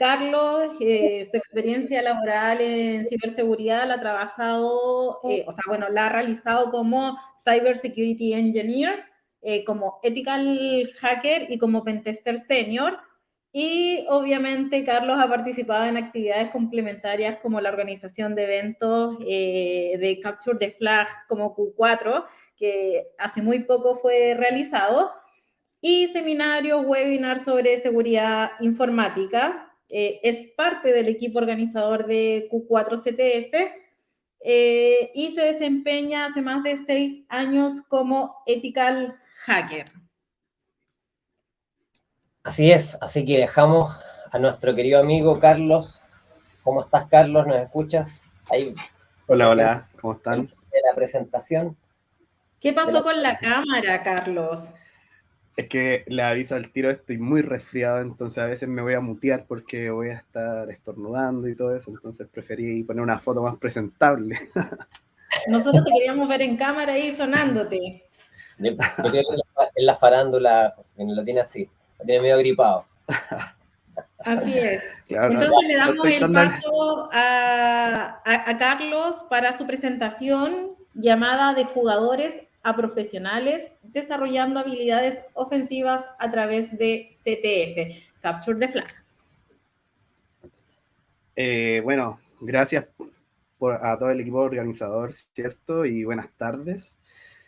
Carlos, su experiencia laboral en ciberseguridad la ha trabajado, la ha realizado como Cyber Security Engineer, como Ethical Hacker y como Pentester Senior. Y obviamente Carlos ha participado en actividades complementarias como la organización de eventos de Capture the Flag como Q4, que hace muy poco fue realizado, y seminarios, webinars sobre seguridad informática. Es parte del equipo organizador de Q4CTF y se desempeña hace más de 6 años como Ethical Hacker. Así es, así que dejamos a nuestro querido amigo Carlos. ¿Cómo estás, Carlos? ¿Nos escuchas? Ahí. Hola, ¿cómo están? De la presentación. ¿Qué pasó con la cámara, Carlos? Es que le aviso al tiro, estoy muy resfriado, entonces a veces me voy a mutear porque voy a estar estornudando y todo eso, entonces preferí poner una foto más presentable. Nosotros te queríamos ver en cámara ahí sonándote. Yo creo que es la farándula, que lo tiene así, lo tiene medio gripado. Así es. Claro, Entonces le damos estoy el paso a Carlos para su presentación llamada de jugadores a profesionales desarrollando habilidades ofensivas a través de CTF, Capture the Flag. Bueno, gracias a todo el equipo organizador, ¿cierto? Y buenas tardes.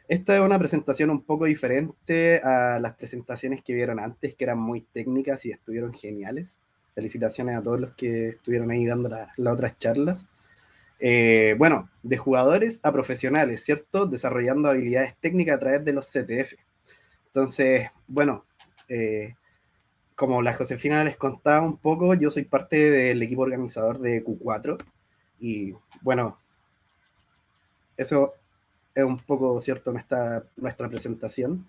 Esta es una presentación un poco diferente a las presentaciones que vieron antes, que eran muy técnicas y estuvieron geniales. Felicitaciones a todos los que estuvieron ahí dando las otras charlas. Bueno, de jugadores a profesionales, ¿cierto? Desarrollando habilidades técnicas a través de los CTF. Entonces, bueno, como la Josefina les contaba un poco, yo soy parte del equipo organizador de Q4 y bueno, eso es un poco, ¿cierto?, nuestra presentación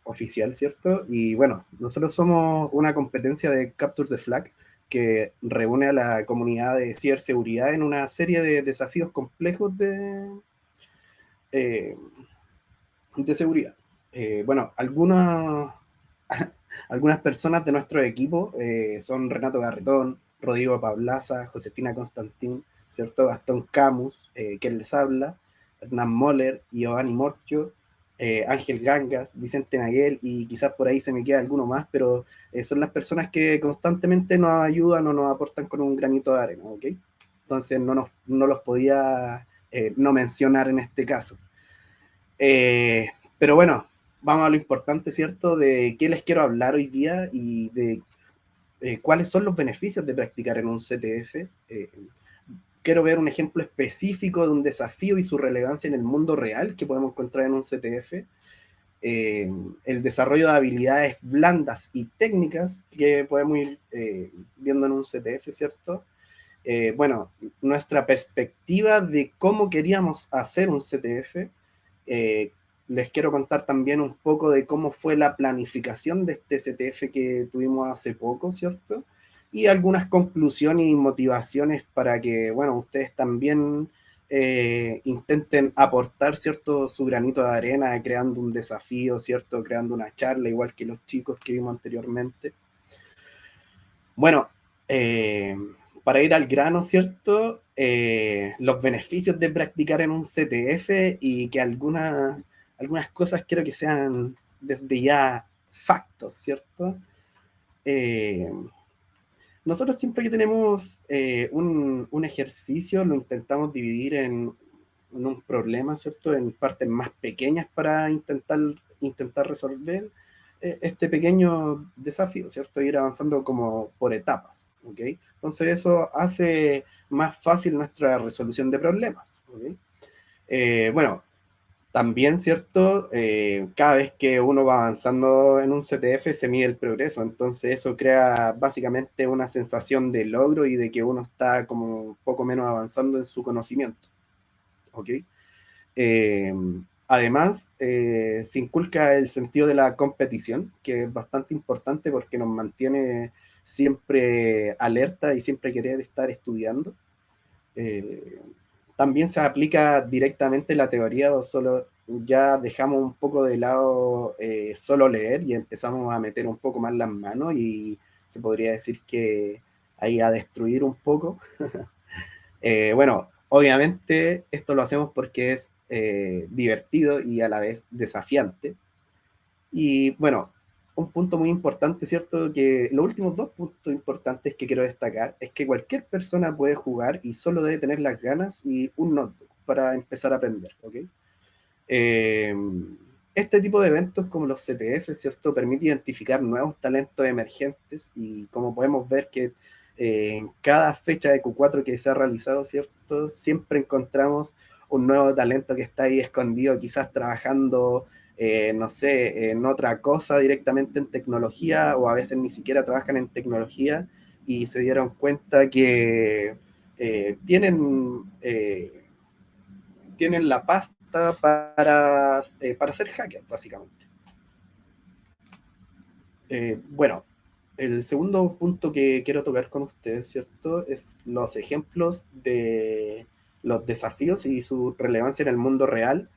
oficial, ¿cierto? Y bueno, nosotros somos una competencia de Capture the Flag que reúne a la comunidad de ciberseguridad en una serie de desafíos complejos de seguridad. Bueno, algunas personas de nuestro equipo son Renato Garretón, Rodrigo Pablaza, Josefina Constantín, ¿cierto? Gastón Camus, quien les habla, Hernán Moller, Giovanni Morchio, Ángel Gangas, Vicente Naguel, y quizás por ahí se me queda alguno más, pero son las personas que constantemente nos ayudan o nos aportan con un granito de arena, ¿ok? Entonces no los podía no mencionar en este caso. Pero bueno, vamos a lo importante, ¿cierto? De qué les quiero hablar hoy día y de cuáles son los beneficios de practicar en un CTF. Quiero ver un ejemplo específico de un desafío y su relevancia en el mundo real que podemos encontrar en un CTF. El desarrollo de habilidades blandas y técnicas que podemos ir viendo en un CTF, ¿cierto? Bueno, nuestra perspectiva de cómo queríamos hacer un CTF. Les quiero contar también un poco de cómo fue la planificación de este CTF que tuvimos hace poco, ¿cierto? Y algunas conclusiones y motivaciones para que, bueno, ustedes también intenten aportar, ¿cierto?, su granito de arena creando un desafío, ¿cierto?, creando una charla, igual que los chicos que vimos anteriormente. Bueno, para ir al grano, ¿cierto? Los beneficios de practicar en un CTF y que algunas cosas quiero que sean desde ya factos, ¿cierto? Nosotros siempre que tenemos un ejercicio lo intentamos dividir en un problema, ¿cierto? En partes más pequeñas para intentar resolver este pequeño desafío, ¿cierto? Ir avanzando como por etapas, ¿ok? Entonces eso hace más fácil nuestra resolución de problemas, ¿ok? Bueno, también, ¿cierto? Cada vez que uno va avanzando en un CTF se mide el progreso, entonces eso crea básicamente una sensación de logro y de que uno está como un poco menos avanzando en su conocimiento, ¿ok? Además, se inculca el sentido de la competición, que es bastante importante porque nos mantiene siempre alerta y siempre querer estar estudiando. También se aplica directamente la teoría o solo ya dejamos un poco de lado solo leer y empezamos a meter un poco más las manos y se podría decir que ahí a destruir un poco. Bueno, obviamente esto lo hacemos porque es divertido y a la vez desafiante. Y bueno, un punto muy importante, ¿cierto? Que los últimos dos puntos importantes que quiero destacar es que cualquier persona puede jugar y solo debe tener las ganas y un notebook para empezar a aprender, ¿ok? Este tipo de eventos como los CTF, ¿cierto? Permite identificar nuevos talentos emergentes y como podemos ver que en cada fecha de Q4 que se ha realizado, ¿cierto? Siempre encontramos un nuevo talento que está ahí escondido, quizás trabajando, no sé, en otra cosa directamente en tecnología, o a veces ni siquiera trabajan en tecnología y se dieron cuenta que tienen la pasta para ser hacker, básicamente. Bueno, el segundo punto que quiero tocar con ustedes, ¿cierto? Es los ejemplos de los desafíos y su relevancia en el mundo real.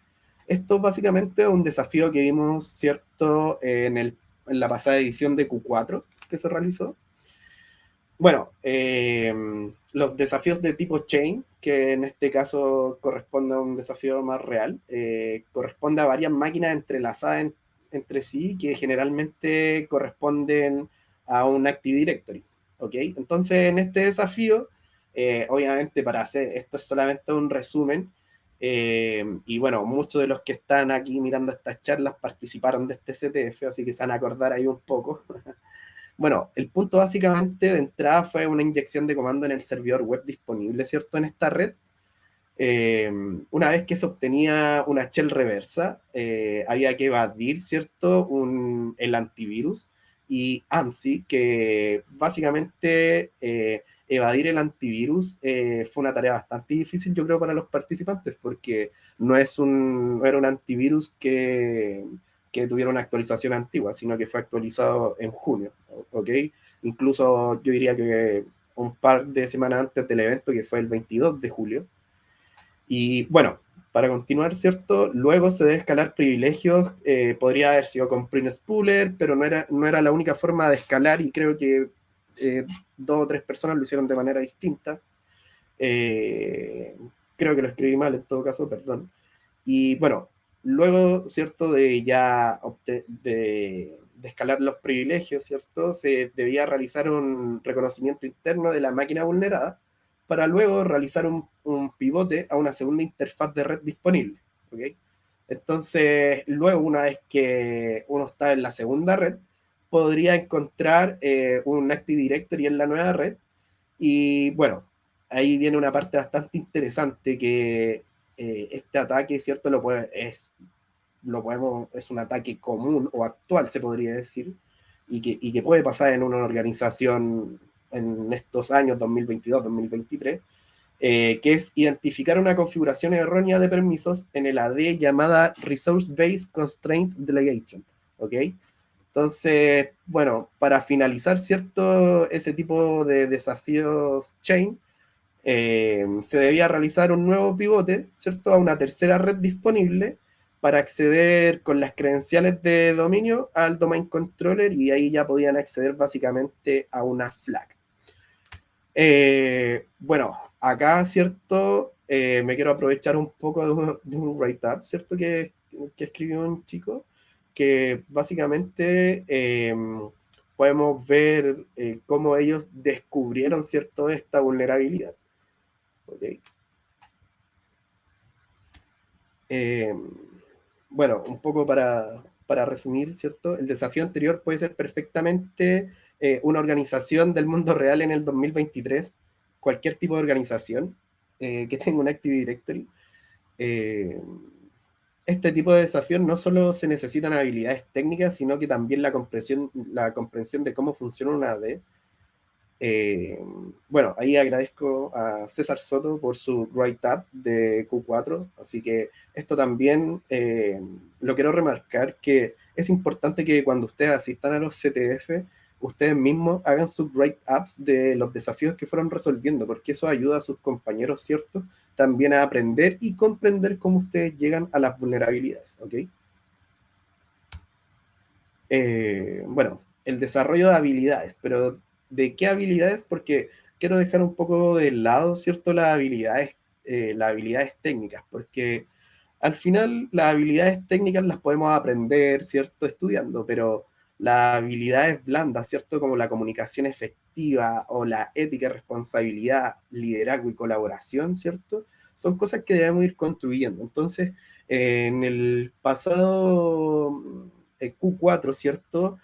Esto básicamente es un desafío que vimos, ¿cierto? En la pasada edición de Q4 que se realizó. Bueno, los desafíos de tipo chain, que en este caso corresponde a un desafío más real, corresponde a varias máquinas entrelazadas entre sí que generalmente corresponden a un Active Directory. ¿Ok? Entonces, en este desafío, obviamente para hacer esto es solamente un resumen, y bueno, muchos de los que están aquí mirando estas charlas participaron de este CTF, así que se van a acordar ahí un poco. Bueno, el punto básicamente de entrada fue una inyección de comando en el servidor web disponible, ¿cierto? En esta red. Una vez que se obtenía una shell reversa, había que evadir, ¿cierto? El antivirus y AMSI, que básicamente evadir el antivirus fue una tarea bastante difícil, yo creo, para los participantes, porque no era un antivirus que tuviera una actualización antigua, sino que fue actualizado en junio, ¿ok? Incluso yo diría que un par de semanas antes del evento, que fue el 22 de julio. Y bueno, para continuar, ¿cierto? Luego se debe escalar privilegios, podría haber sido con Print Spooler, pero no era la única forma de escalar y creo que 2 o 3 personas lo hicieron de manera distinta. Creo que lo escribí mal en todo caso, perdón. Y bueno, luego, ¿cierto? De escalar los privilegios, ¿cierto? Se debía realizar un reconocimiento interno de la máquina vulnerada para luego realizar un pivote a una segunda interfaz de red disponible, ¿ok? Entonces, luego, una vez que uno está en la segunda red, podría encontrar un Active Directory en la nueva red. Y bueno, ahí viene una parte bastante interesante que este ataque, ¿cierto? Es un ataque común o actual, se podría decir, y que puede pasar en una organización en estos años 2022-2023, que es identificar una configuración errónea de permisos en el AD llamada Resource Based Constraint Delegation, ¿ok? Entonces, bueno, para finalizar, ¿cierto? Ese tipo de desafíos chain, se debía realizar un nuevo pivote, ¿cierto? A una tercera red disponible para acceder con las credenciales de dominio al domain controller, y ahí ya podían acceder básicamente a una flag. Bueno, acá, ¿cierto? Me quiero aprovechar un poco de un write-up, ¿cierto? Que escribió un chico, que básicamente podemos ver cómo ellos descubrieron, ¿cierto? Esta vulnerabilidad. Okay. Bueno, un poco para resumir, ¿cierto? El desafío anterior puede ser perfectamente una organización del mundo real en el 2023, cualquier tipo de organización que tenga un Active Directory. Este tipo de desafíos no solo se necesitan habilidades técnicas, sino que también la comprensión de cómo funciona una AD. Bueno, ahí agradezco a César Soto por su write-up de Q4, así que esto también lo quiero remarcar, que es importante que cuando ustedes asistan a los CTF, ustedes mismos hagan sus write-ups de los desafíos que fueron resolviendo, porque eso ayuda a sus compañeros, ¿cierto? También a aprender y comprender cómo ustedes llegan a las vulnerabilidades, ¿ok? Bueno, el desarrollo de habilidades, pero de qué habilidades, porque quiero dejar un poco de lado, ¿cierto? Las habilidades técnicas, porque al final las habilidades técnicas las podemos aprender, ¿cierto? Estudiando, pero las habilidades blandas, ¿cierto? Como la comunicación efectiva o la ética, responsabilidad, liderazgo y colaboración, ¿cierto? Son cosas que debemos ir construyendo. Entonces, en el pasado Q4, ¿cierto?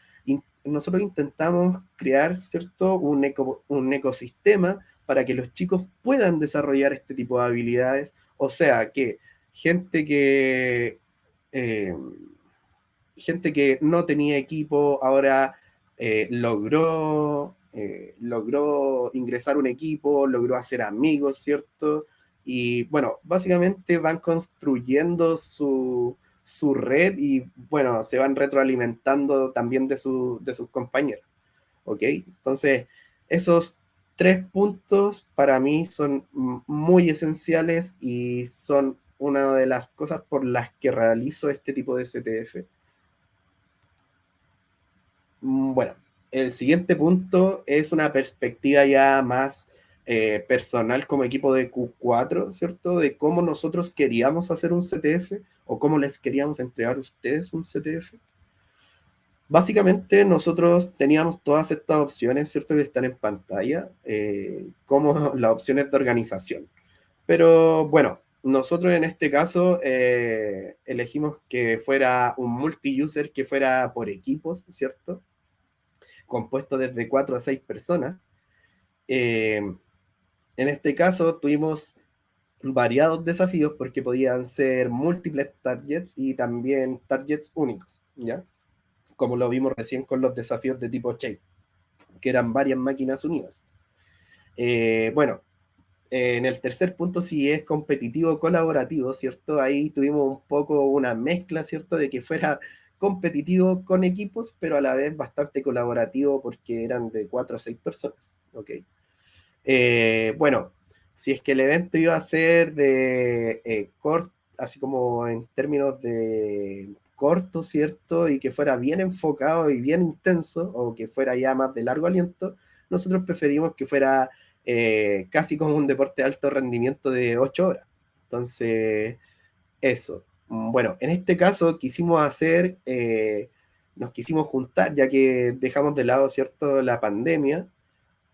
Nosotros intentamos crear, ¿cierto? Un ecosistema para que los chicos puedan desarrollar este tipo de habilidades, o sea, que gente que, eh, gente que no tenía equipo ahora logró ingresar a un equipo, logró hacer amigos, ¿cierto? Y bueno, básicamente van construyendo su red y bueno, se van retroalimentando también de sus compañeros, ¿ok? Entonces, esos 3 puntos para mí son muy esenciales y son una de las cosas por las que realizo este tipo de CTF. Bueno, el siguiente punto es una perspectiva ya más personal como equipo de Q4, ¿cierto? De cómo nosotros queríamos hacer un CTF o cómo les queríamos entregar a ustedes un CTF. Básicamente nosotros teníamos todas estas opciones, ¿cierto? Que están en pantalla, como las opciones de organización. Pero bueno, nosotros en este caso elegimos que fuera un multi-user, que fuera por equipos, ¿cierto? Compuesto desde 4 a 6 personas. En este caso tuvimos variados desafíos porque podían ser múltiples targets y también targets únicos, ¿ya? Como lo vimos recién con los desafíos de tipo Shape, que eran varias máquinas unidas. Bueno, en el tercer punto, si es competitivo colaborativo, ¿cierto? Ahí tuvimos un poco una mezcla, ¿cierto? De que fuera competitivo con equipos, pero a la vez bastante colaborativo porque eran de 4 a 6 personas, ¿ok? Bueno, si es que el evento iba a ser de corto, así como en términos de corto, ¿cierto? Y que fuera bien enfocado y bien intenso, o que fuera ya más de largo aliento, nosotros preferimos que fuera casi como un deporte de alto rendimiento de 8 horas. Entonces, eso. Bueno, en este caso quisimos nos quisimos juntar, ya que dejamos de lado, ¿cierto?, la pandemia.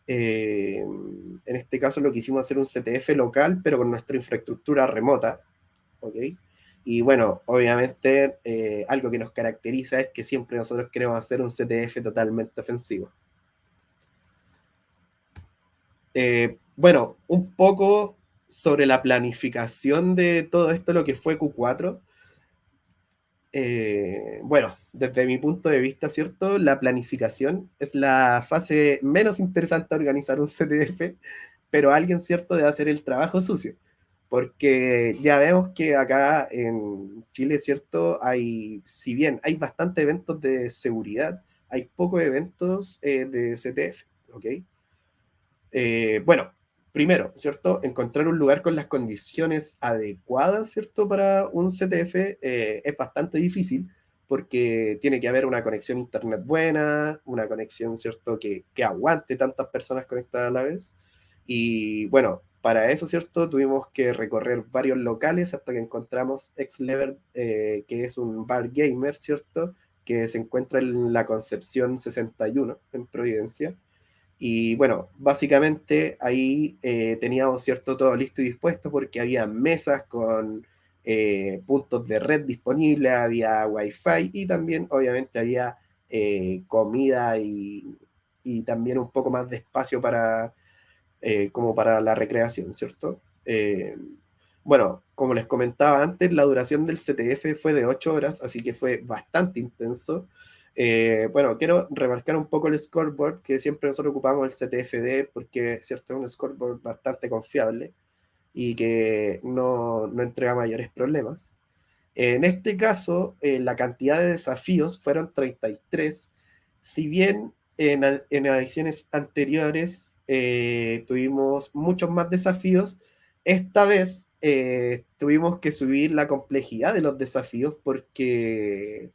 En este caso lo quisimos hacer un CTF local, pero con nuestra infraestructura remota, ¿ok? Y bueno, obviamente algo que nos caracteriza es que siempre nosotros queremos hacer un CTF totalmente ofensivo. Bueno, un poco sobre la planificación de todo esto, lo que fue Q4. Bueno, desde mi punto de vista, ¿cierto? La planificación es la fase menos interesante de organizar un CTF, pero alguien, ¿cierto?, debe hacer el trabajo sucio, porque ya vemos que acá en Chile, ¿cierto?, si bien hay bastantes eventos de seguridad, hay pocos eventos de CTF, ¿ok? Bueno, primero, ¿cierto? Encontrar un lugar con las condiciones adecuadas, ¿cierto? Para un CTF es bastante difícil porque tiene que haber una conexión a internet buena, una conexión, ¿cierto? Que aguante tantas personas conectadas a la vez. Y bueno, para eso, ¿cierto? Tuvimos que recorrer varios locales hasta que encontramos X-Level, que es un bar gamer, ¿cierto? Que se encuentra en la Concepción 61, en Providencia. Y bueno, básicamente ahí teníamos, ¿cierto?, todo listo y dispuesto porque había mesas con puntos de red disponibles, había wifi y también obviamente había comida y también un poco más de espacio como para la recreación, ¿cierto? Bueno, como les comentaba antes, la duración del CTF fue de 8 horas, así que fue bastante intenso. Bueno, quiero remarcar un poco el scoreboard, que siempre nosotros ocupamos el CTFD porque, cierto, es un scoreboard bastante confiable y que no entrega mayores problemas. En este caso, la cantidad de desafíos fueron 33, si bien en ediciones anteriores tuvimos muchos más desafíos, esta vez tuvimos que subir la complejidad de los desafíos porque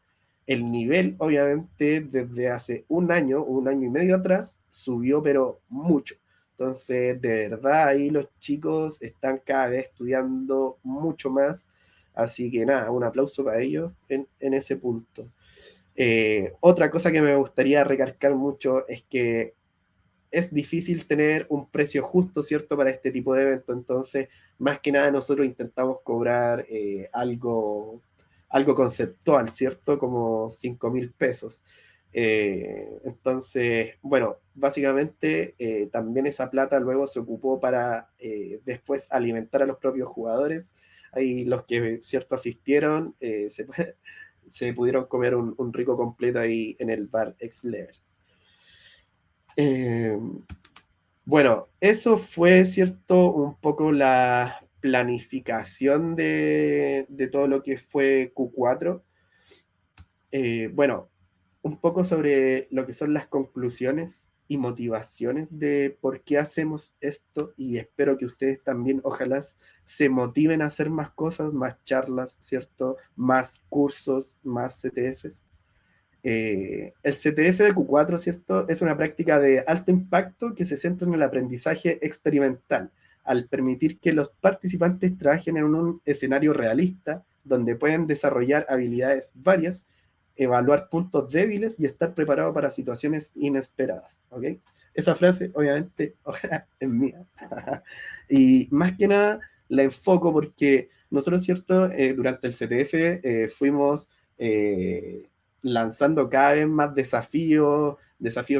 el nivel, obviamente, desde hace un año y medio atrás, subió, pero mucho. Entonces, de verdad, ahí los chicos están cada vez estudiando mucho más. Así que nada, un aplauso para ellos en ese punto. Otra cosa que me gustaría recalcar mucho es que es difícil tener un precio justo, ¿cierto?, para este tipo de eventos. Entonces, más que nada, nosotros intentamos cobrar algo conceptual, ¿cierto?, como 5.000 pesos. Entonces, bueno, básicamente también esa plata luego se ocupó para después alimentar a los propios jugadores. Ahí los que, ¿cierto?, asistieron se pudieron comer un rico completo ahí en el bar X-Level. Bueno, eso fue, ¿cierto?, un poco la planificación de todo lo que fue Q4. Bueno, un poco sobre lo que son las conclusiones y motivaciones de por qué hacemos esto, y espero que ustedes también, ojalá, se motiven a hacer más cosas, más charlas, ¿cierto?, más cursos, más CTFs. El CTF de Q4, ¿cierto?, es una práctica de alto impacto que se centra en el aprendizaje experimental, al permitir que los participantes trabajen en un escenario realista, donde pueden desarrollar habilidades varias, evaluar puntos débiles y estar preparado para situaciones inesperadas. ¿Ok? Esa frase, obviamente, es mía. Y más que nada, la enfoco porque nosotros, ¿cierto?, durante el CTF fuimos lanzando cada vez más desafíos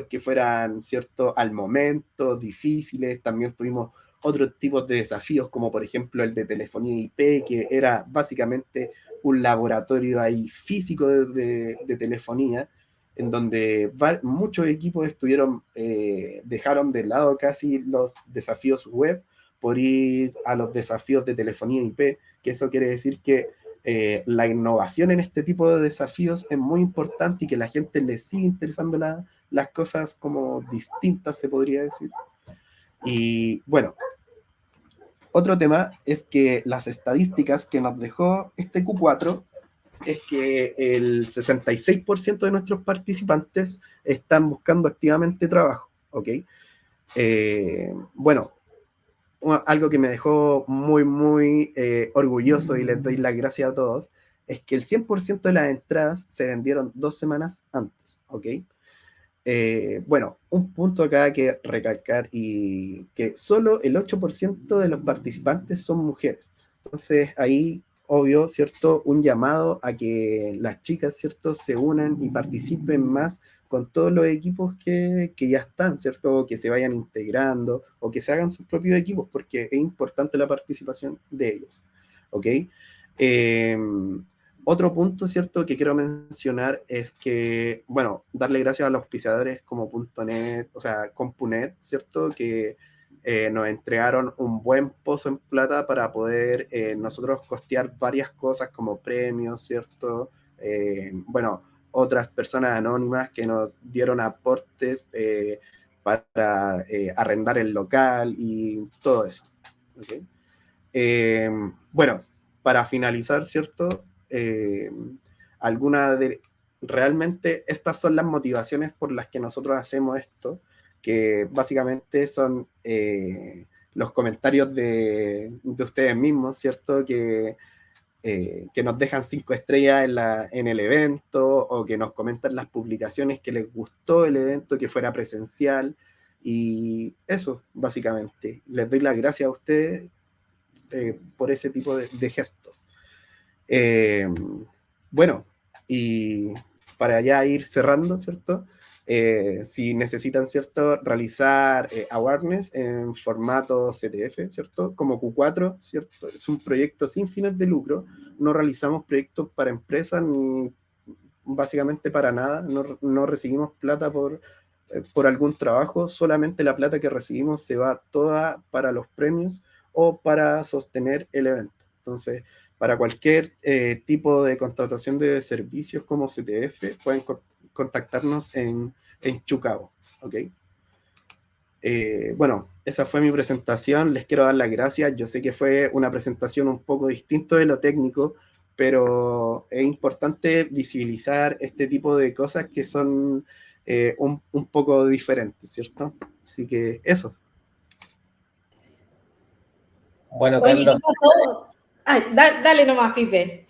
que fueran, ¿cierto?, al momento, difíciles. También tuvimos otros tipos de desafíos, como por ejemplo el de telefonía IP, que era básicamente un laboratorio ahí físico de telefonía, en donde muchos equipos dejaron de lado casi los desafíos web por ir a los desafíos de telefonía IP, que eso quiere decir que la innovación en este tipo de desafíos es muy importante y que la gente le sigue interesando las cosas como distintas, se podría decir. Y bueno, otro tema es que las estadísticas que nos dejó este Q4 es que el 66% de nuestros participantes están buscando activamente trabajo, ¿ok? Bueno, algo que me dejó muy orgulloso, y les doy las gracias a todos, es que el 100% de las entradas se vendieron 2 semanas antes, ¿ok? Bueno, un punto acá que recalcar, y que solo el 8% de los participantes son mujeres. Entonces ahí, obvio, ¿cierto?, un llamado a que las chicas, ¿cierto?, se unan y participen más con todos los equipos que ya están, ¿cierto?, o que se vayan integrando, o que se hagan sus propios equipos, porque es importante la participación de ellas, ¿ok? Otro punto, ¿cierto?, que quiero mencionar es que, bueno, darle gracias a los auspiciadores como .net, o sea, Compunet, ¿cierto?, que nos entregaron un buen pozo en plata para poder nosotros costear varias cosas como premios, ¿cierto? Bueno, otras personas anónimas que nos dieron aportes para arrendar el local y todo eso. ¿Okay? Bueno, para finalizar, ¿cierto? Realmente estas son las motivaciones por las que nosotros hacemos esto, que básicamente son los comentarios de ustedes mismos, ¿cierto? Que nos dejan 5 estrellas en el evento, o que nos comentan las publicaciones que les gustó el evento, que fuera presencial, y eso, básicamente. Les doy las gracias a ustedes por ese tipo de gestos. Bueno, y para ya ir cerrando, ¿cierto? Si necesitan, ¿cierto?, realizar awareness en formato CTF, ¿cierto?, como Q4, ¿cierto?, es un proyecto sin fines de lucro, no realizamos proyectos para empresas ni básicamente para nada, no recibimos plata por algún trabajo, solamente la plata que recibimos se va toda para los premios o para sostener el evento. Entonces, para cualquier tipo de contratación de servicios como CTF, pueden contactarnos en Chucabo, ¿ok? Bueno, esa fue mi presentación, les quiero dar las gracias. Yo sé que fue una presentación un poco distinta de lo técnico, pero es importante visibilizar este tipo de cosas que son un poco diferentes, ¿cierto? Así que eso. Bueno, Oye, ¿qué Carlos, pasó? Ay, dale nomás, Pipe.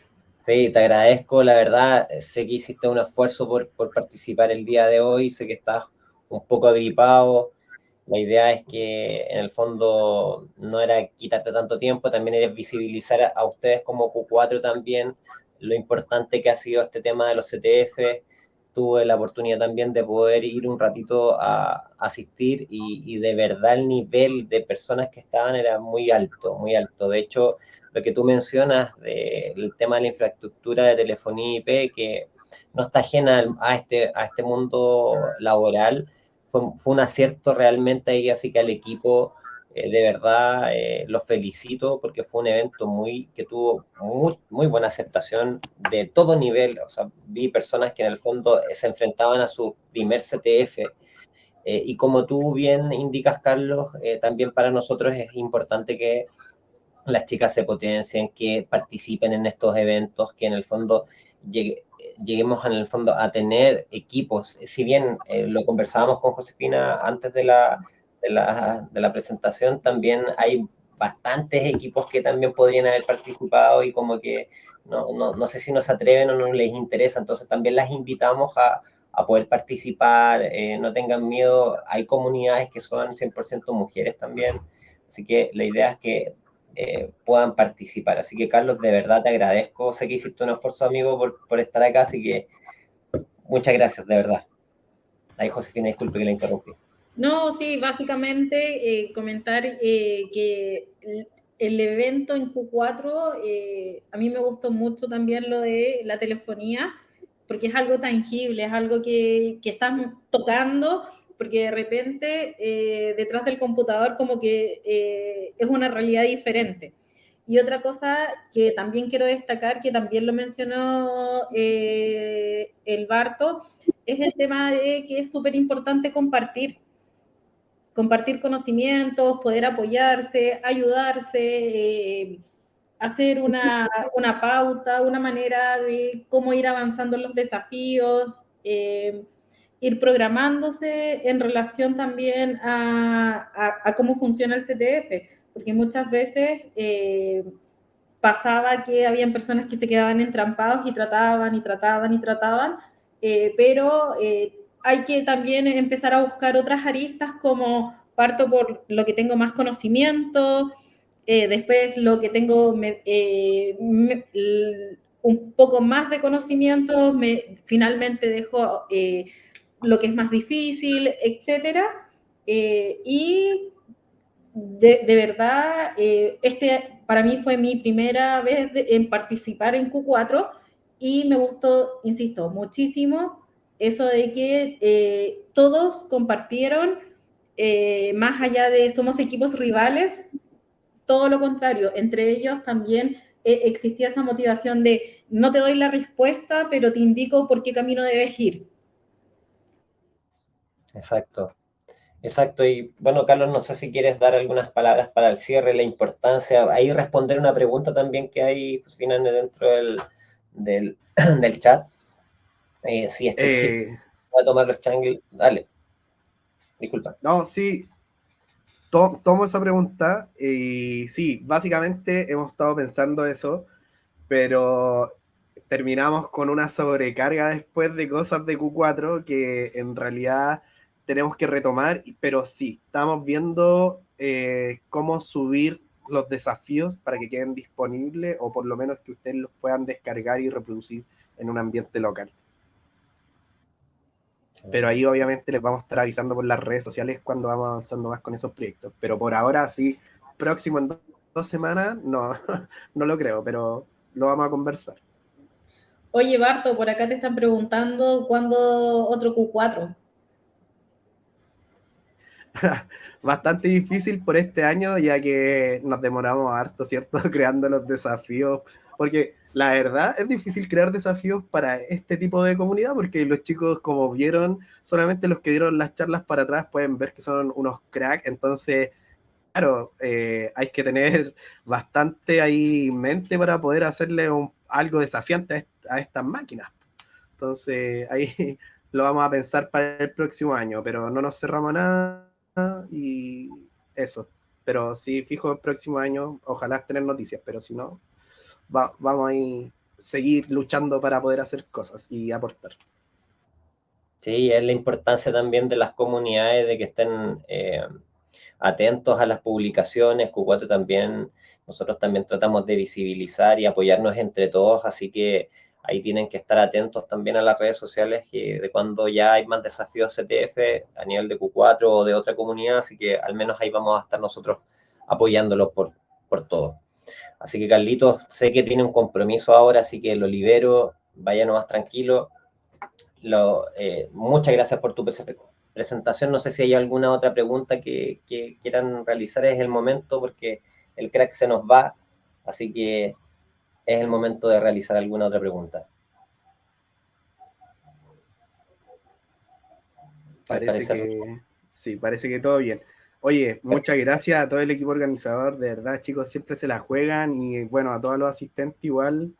sí, te agradezco, la verdad, sé que hiciste un esfuerzo por participar el día de hoy, sé que estás un poco agripado, la idea es que en el fondo no era quitarte tanto tiempo, también era visibilizar a ustedes como Q4 también, lo importante que ha sido este tema de los CTF. Tuve la oportunidad también de poder ir un ratito a asistir y de verdad el nivel de personas que estaban era muy alto, muy alto. De hecho, lo que tú mencionas del tema de la infraestructura de telefonía IP, que no está ajena a este mundo laboral, fue un acierto realmente ahí, así que al equipo de verdad los felicito porque fue un evento que tuvo muy buena aceptación de todo nivel. O sea, vi personas que en el fondo se enfrentaban a su primer CTF y como tú bien indicas, Carlos, también para nosotros es importante que las chicas se potencien, que participen en estos eventos, que en el fondo lleguemos en el fondo a tener equipos. Si bien lo conversábamos con Josefina antes de la presentación, también hay bastantes equipos que también podrían haber participado y como que no sé si nos atreven o no les interesa, entonces también las invitamos a poder participar, no tengan miedo, hay comunidades que son 100% mujeres también, así que la idea es que puedan participar. Así que, Carlos, de verdad te agradezco. Sé que hiciste un esfuerzo, amigo, por estar acá, así que muchas gracias, de verdad. Ahí, Josefina, disculpe que la interrumpí. No, sí, básicamente comentar que el evento en Q4, a mí me gustó mucho también lo de la telefonía, porque es algo tangible, es algo que estás tocando, porque de repente detrás del computador como que es una realidad diferente. Y otra cosa que también quiero destacar, que también lo mencionó el Barto, es el tema de que es súper importante compartir conocimientos, poder apoyarse, ayudarse, hacer una pauta, una manera de cómo ir avanzando en los desafíos, ir programándose en relación también a cómo funciona el CTF, porque muchas veces pasaba que habían personas que se quedaban entrampados y trataban y trataban y trataban, pero hay que también empezar a buscar otras aristas como parto por lo que tengo más conocimiento, después lo que tengo un poco más de conocimiento, finalmente dejo lo que es más difícil, etcétera. Y de verdad, para mí fue mi primera vez en participar en Q4 y me gustó, insisto, muchísimo eso de que todos compartieron, más allá de somos equipos rivales, todo lo contrario, entre ellos también existía esa motivación de no te doy la respuesta, pero te indico por qué camino debes ir. Exacto. Exacto, y bueno, Carlos, no sé si quieres dar algunas palabras para el cierre, la importancia, ahí responder una pregunta también que hay, Josefina, dentro del, del chat. Si este chip va a tomar los changles, dale, disculpa. No, sí, tomo esa pregunta y sí, básicamente hemos estado pensando eso, pero terminamos con una sobrecarga después de cosas de Q4 que en realidad tenemos que retomar, pero sí, estamos viendo cómo subir los desafíos para que queden disponibles o por lo menos que ustedes los puedan descargar y reproducir en un ambiente local. Pero ahí obviamente les vamos a estar avisando por las redes sociales cuando vamos avanzando más con esos proyectos. Pero por ahora sí, próximo en 2 semanas, no, no lo creo, pero lo vamos a conversar. Oye, Barto, por acá te están preguntando cuándo otro Q4. Bastante difícil por este año, ya que nos demoramos harto, ¿cierto? Creando los desafíos, porque la verdad es difícil crear desafíos para este tipo de comunidad, porque los chicos, como vieron, solamente los que dieron las charlas para atrás pueden ver que son unos cracks, entonces, claro, hay que tener bastante ahí en mente para poder hacerle un algo desafiante a estas máquinas. Entonces, ahí lo vamos a pensar para el próximo año, pero no nos cerramos nada y eso. Pero sí, fijo, el próximo año, ojalá tener noticias, pero si no, vamos a seguir luchando para poder hacer cosas y aportar. Sí, es la importancia también de las comunidades de que estén atentos a las publicaciones. Q4 también, nosotros también tratamos de visibilizar y apoyarnos entre todos, así que ahí tienen que estar atentos también a las redes sociales de cuando ya hay más desafíos CTF a nivel de Q4 o de otra comunidad, así que al menos ahí vamos a estar nosotros apoyándolos por todo. Así que Carlitos, sé que tiene un compromiso ahora, así que lo libero, vaya nomás tranquilo. Muchas gracias por tu presentación. No sé si hay alguna otra pregunta que quieran realizar. Es el momento porque el crack se nos va, así que es el momento de realizar alguna otra pregunta. Parece que sí, parece que todo bien. Oye, muchas gracias a todo el equipo organizador, de verdad, chicos, siempre se la juegan y bueno, a todos los asistentes igual,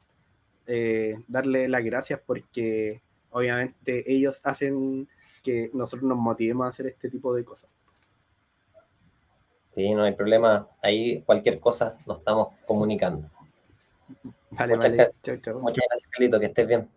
darle las gracias porque obviamente ellos hacen que nosotros nos motivemos a hacer este tipo de cosas. Sí, no hay problema. Ahí cualquier cosa nos estamos comunicando. Vale, vale. Chao, chao. Muchas gracias, Carlito, que estés bien.